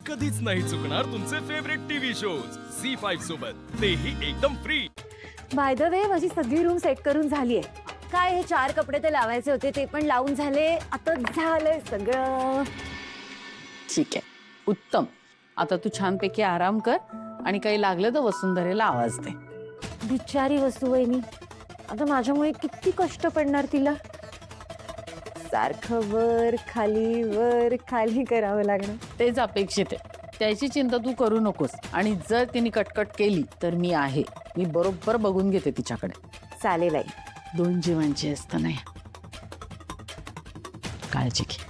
कधीच नाही चुकणार तुमचे फेवरेट टीव्ही शोज झी5 सोबत, तेही एकदम फ्री. बाय द वे माझी सगळी रूम सेट करून झालीये. काय हे 4 कपडे ते लावायचे होते ते पण लावून झाले. आता झालंय सगळं. ठीक आहे, उत्तम. आता तू छानपैकी आराम कर आणि काही लागलं तर वसुंधरेला आवाज दे. बिचारी वसुवहिनी, आता माझ्यामुळे किती कष्ट पडणार तिला. सारखं वर खाली करावं लागणार. तेच अपेक्षित आहे. त्याची चिंता तू करू नकोस. आणि जर तिने कटकट केली तर मी आहे. मी बरोबर बघून घेते तिच्याकडे. चालेल आई. 2 जीवांची असतं नाही. काळजी घे.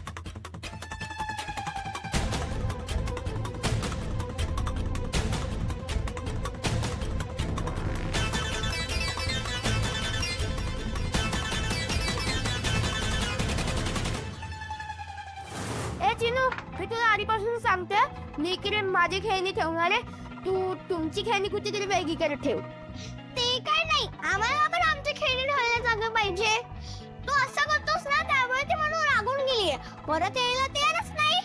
ए चिनू, मी तुला आधीपासून सांगते, मी इकडे माझी खेळणी ठेवणार आहे. तू तुमची खेळणी कुठेतरी वेगळीकडे ठेव. ते काय नाही, आम्हाला पण आमची खेळणी ठेवायला जागा पाहिजे. तू असं करतोस ना, त्यामुळे ती म्हणून रागून गेलीये. परत यायला तयारच नाही.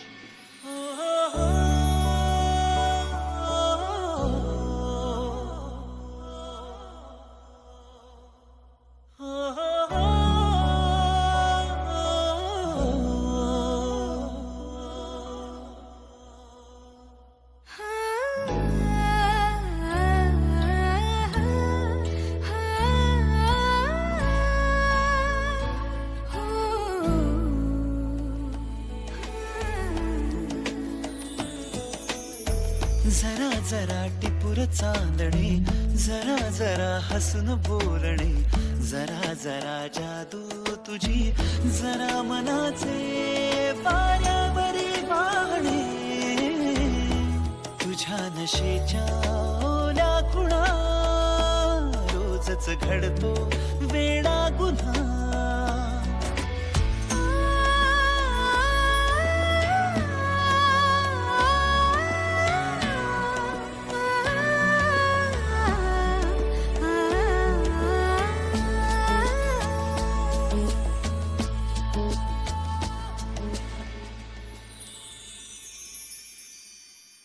जरा जरा टिपूर चांदणे, जरा जरा हसून बोलणे, जरा जरा जादू तुझी, जरा मनाचे वाऱ्यावरी वाहणे, तुझ्या नशेच्या ओल्या खुणा, रोजच घडतो वेडा गुन्हा.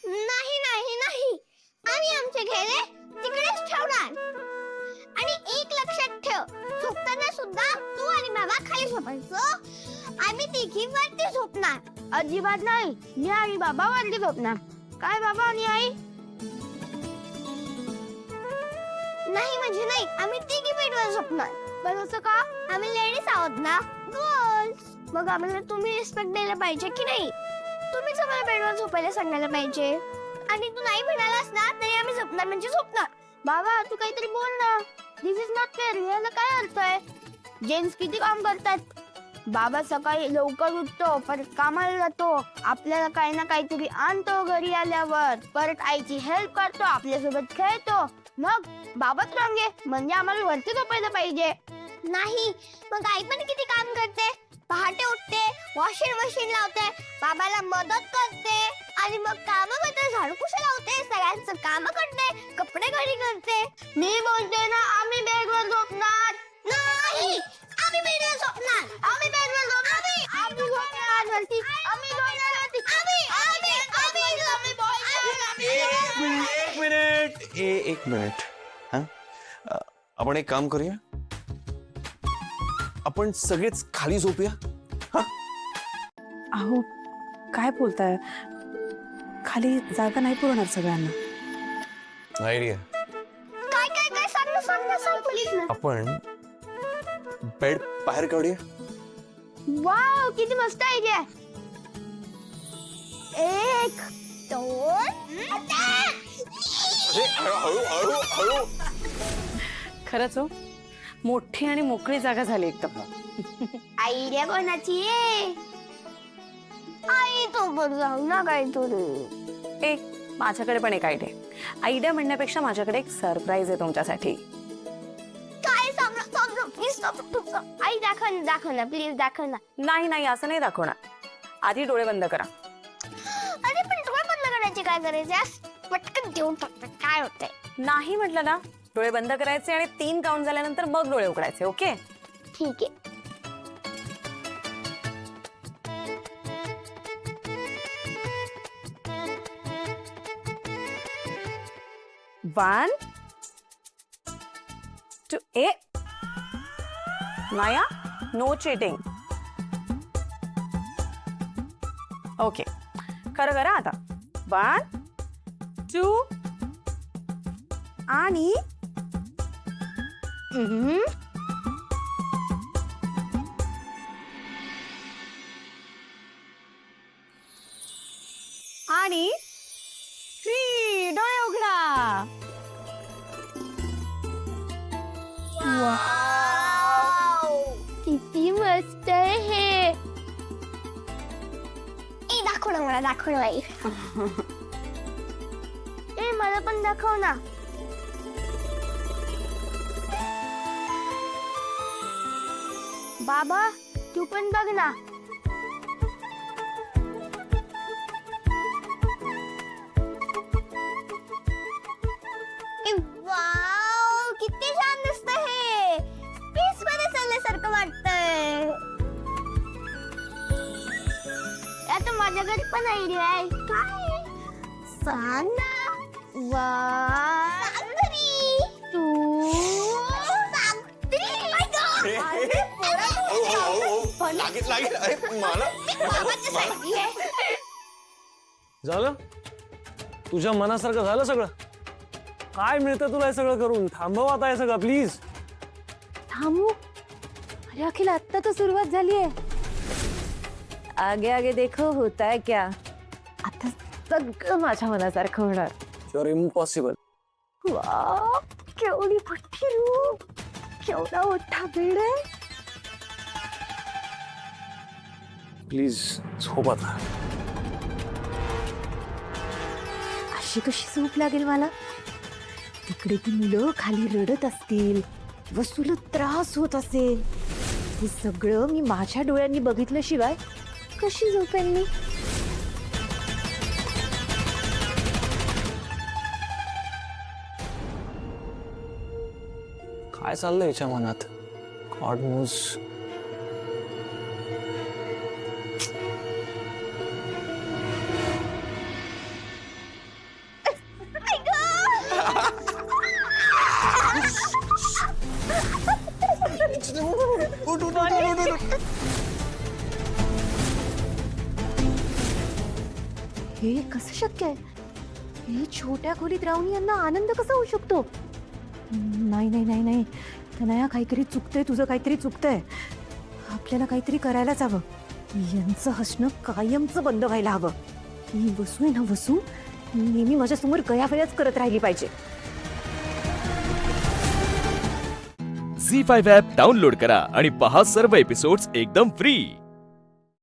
नाही नाही नाही, आम्ही आमचे खेळणे तिकडेच ठेवणार. आणि एक लक्षात ठेव, झोपताना सुद्धा तू आणि बाबा खाली झोपायचं. आम्ही तिघी वरती झोपणार. अजिबात नाही, मी आणि बाबा वरती झोपणार. काय बाबा आणि आई? नाही म्हणजे नाही, आम्ही तिघी बेडवर झोपणार. पण असं का? आम्ही लेडीज आहोत ना, गर्ल्स. मग आम्हाला तुम्ही रिस्पेक्ट द्यायला पाहिजे की नाही? तुम्हीच आम्हाला बेडवर झोपायला सांगायला पाहिजे. आणि तू नाही म्हणालास ना तरी आम्ही झोपणार म्हणजे झोपणार. बाबा तू काहीतरी बोल ना. दिस इज नॉट फेअर. याला काय अर्थ आहे? जेंट्स किती काम करतात. बाबा सकाळी लवकर उठतो, परत कामाला जातो, आपल्याला काही ना काहीतरी आणतो घरी आल्यावर, परत आईची हेल्प करतो, आपल्यासोबत खेळतो. मग बाबाच रांगे म्हणजे आम्हाला वरती झोपायला पाहिजे. नाही, मग आई पण किती काम करते. पहाटे उठते, वॉशिंग मशीन लावते, बाबाला मदत करते, आणि मग कामामध्ये झाडू पुसा लावते, सगळ्यांचं काम करते, कपडे घडी करते. मी बोलते ना, आम्ही बेडवर झोपणार. नाही, आम्ही बेडवर झोपणार. आम्ही बेडवर झोपणार. आम्ही झोपणार वरती. आम्ही झोपणार वरती. एक मिनिट. हा, आपण एक काम करूया. आपण सगळेच खाली झोपूया. अहो काय बोलताय, खाली जागा नाही पुरणार सगळ्यांना. आयडिया. काय काय काय सांग प्लीज ना. आपण बेड बाहेर काढूया. वाव, किती मस्त आयडिया. 1 2 हळू. खरंच हो, मोठी आणि मोकळी जागा झाली एकदम. आयडिया कोणाची आहे? आई तो पण जाऊ ना काहीतरी. ए, माझ्याकडे पण एक आयडिया म्हणण्यापेक्षा माझ्याकडे एक सरप्राईज आहे तुमच्यासाठी. काय प्लीज आई दाखव ना प्लीज दाखव ना. नाही असं नाही दाखवणार. आधी डोळे बंद करा. अरे पण डोळे बंद करायचे काय करायचे? पटकन देऊन टाकतात, काय होतंय? नाही म्हटलं ना, डोळे बंद करायचे आणि 3 काउंट झाल्यानंतर मग डोळे उघडायचे. ओके, ठीक आहे. 1 2 ए माया नो चीटिंग. ओके खरं करा आता. 1 2 आणि आणि 3 डोळे उघडा. किती मस्त आहे हे. ए दाखव ना मला, दाखव ना बाई. ए मला पण दाखव ना. बाबा तू पण बघ ना. वाव किती छान दिसतंय हे. स्पेस मध्ये चालल्यासारखं वाटतंय. आता माझ्याकडे पण आयडिया आहे. काय सांग ना. झालं तुझ्या मनासारखं झालं सगळं. काय मिळतं तुला हे सगळं करून. थांबव आता हे सगळं प्लीज. थांबू? अरे अखिल आत्ता तर सुरुवात झाली आहे. आगे आगे देखो होता है क्या. आता सगळं माझ्या मनासारखं होणार. Your impossible. वाव केवढी मोठी रूप, केवढा मोठा बेड आहे. प्लीज झोप आता. अशी कशी झोप लागेल मला. तिकडे ती मुलं खाली रडत असतील, वसूला त्रास होत असेल. हे सगळं मी माझ्या डोळ्यांनी बघितल्याशिवाय कशी झोपेन मी. काय चाललंय याच्या मनात. God knows. हे कसं शक्य आहे. हे छोट्या खोलीत राहून यांना आनंद कसा होऊ शकतो. नाही नाही नाही नाही तनया, काहीतरी चुकतंय. तुझं काहीतरी चुकतंय. आपल्याला काहीतरी करायलाच हवं. यांचं हसणं कायमचं बंद व्हायला हवं. ही वसू आहे ना, वसू नेहमी माझ्यासमोर गयावयाच करत राहिली पाहिजे. झी 5 ॲप डाउनलोड करा आणि पहा सर्व एपिसोड्स एकदम फ्री.